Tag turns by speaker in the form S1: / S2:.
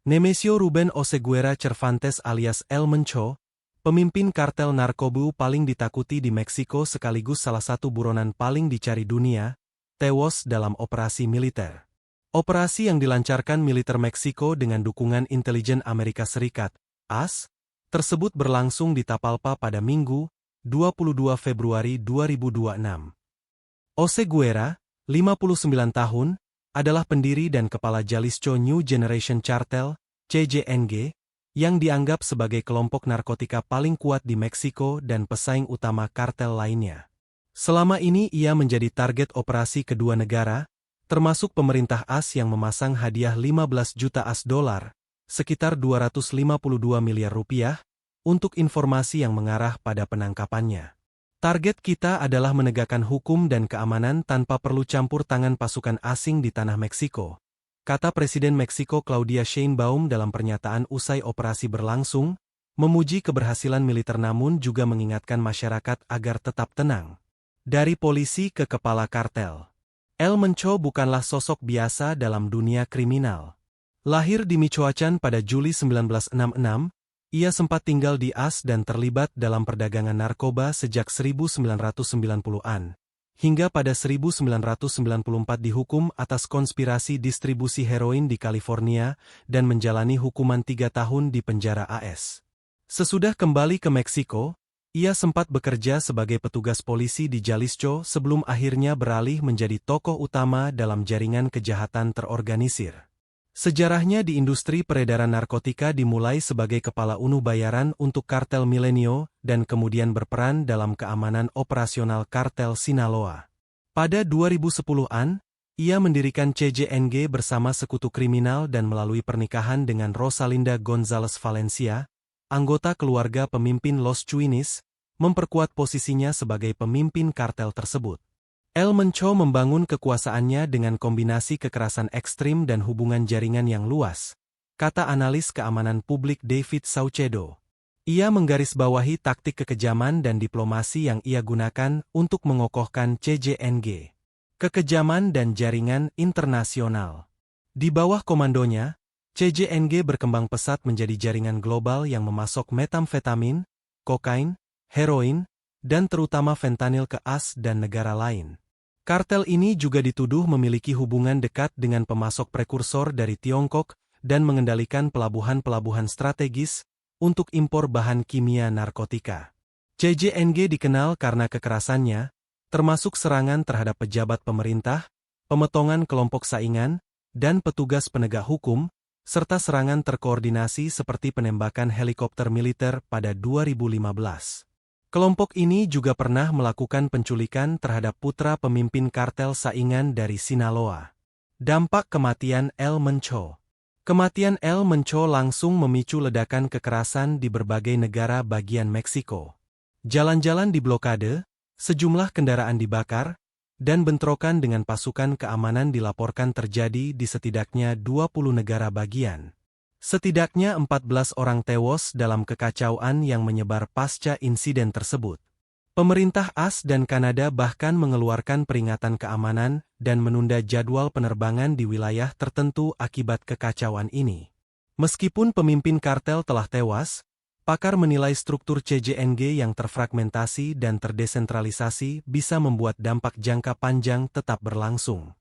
S1: Nemesio Ruben Oseguera Cervantes alias El Mencho, pemimpin kartel narkoba paling ditakuti di Meksiko sekaligus salah satu buronan paling dicari dunia, tewas dalam operasi militer. Operasi yang dilancarkan militer Meksiko dengan dukungan intelijen Amerika Serikat, AS, tersebut berlangsung di Tapalpa pada Minggu, 22 Februari 2026. Oseguera, 59 tahun, adalah pendiri dan kepala Jalisco New Generation Cartel, CJNG, yang dianggap sebagai kelompok narkotika paling kuat di Meksiko dan pesaing utama kartel lainnya. Selama ini ia menjadi target operasi kedua negara, termasuk pemerintah AS yang memasang hadiah 15 juta AS dolar, sekitar 252 miliar rupiah, untuk informasi yang mengarah pada penangkapannya. Target kita adalah menegakkan hukum dan keamanan tanpa perlu campur tangan pasukan asing di tanah Meksiko, kata Presiden Meksiko Claudia Sheinbaum dalam pernyataan usai operasi berlangsung, memuji keberhasilan militer namun juga mengingatkan masyarakat agar tetap tenang. Dari polisi ke kepala kartel, El Mencho bukanlah sosok biasa dalam dunia kriminal. Lahir di Michoacán pada Juli 1966, ia sempat tinggal di AS dan terlibat dalam perdagangan narkoba sejak 1990-an, hingga pada 1994 dihukum atas konspirasi distribusi heroin di California dan menjalani hukuman 3 tahun di penjara AS. Sesudah kembali ke Meksiko, ia sempat bekerja sebagai petugas polisi di Jalisco sebelum akhirnya beralih menjadi tokoh utama dalam jaringan kejahatan terorganisir. Sejarahnya di industri peredaran narkotika dimulai sebagai kepala unuk bayaran untuk kartel Milenio dan kemudian berperan dalam keamanan operasional kartel Sinaloa. Pada 2010-an, ia mendirikan CJNG bersama sekutu kriminal dan melalui pernikahan dengan Rosalinda González Valencia, anggota keluarga pemimpin Los Chuinis, memperkuat posisinya sebagai pemimpin kartel tersebut. El Mencho membangun kekuasaannya dengan kombinasi kekerasan ekstrim dan hubungan jaringan yang luas, kata analis keamanan publik David Saucedo. Ia menggarisbawahi taktik kekejaman dan diplomasi yang ia gunakan untuk mengokohkan CJNG. Kekejaman dan jaringan internasional. Di bawah komandonya, CJNG berkembang pesat menjadi jaringan global yang memasok metamfetamin, kokain, heroin, dan terutama fentanyl ke AS dan negara lain. Kartel ini juga dituduh memiliki hubungan dekat dengan pemasok prekursor dari Tiongkok dan mengendalikan pelabuhan-pelabuhan strategis untuk impor bahan kimia narkotika. CJNG dikenal karena kekerasannya, termasuk serangan terhadap pejabat pemerintah, pemotongan kelompok saingan, dan petugas penegak hukum, serta serangan terkoordinasi seperti penembakan helikopter militer pada 2015. Kelompok ini juga pernah melakukan penculikan terhadap putra pemimpin kartel saingan dari Sinaloa. Dampak kematian El Mencho. Kematian El Mencho langsung memicu ledakan kekerasan di berbagai negara bagian Meksiko. Jalan-jalan diblokade, sejumlah kendaraan dibakar, dan bentrokan dengan pasukan keamanan dilaporkan terjadi di setidaknya 20 negara bagian. Setidaknya 14 orang tewas dalam kekacauan yang menyebar pasca insiden tersebut. Pemerintah AS dan Kanada bahkan mengeluarkan peringatan keamanan dan menunda jadwal penerbangan di wilayah tertentu akibat kekacauan ini. Meskipun pemimpin kartel telah tewas, pakar menilai struktur CJNG yang terfragmentasi dan terdesentralisasi bisa membuat dampak jangka panjang tetap berlangsung.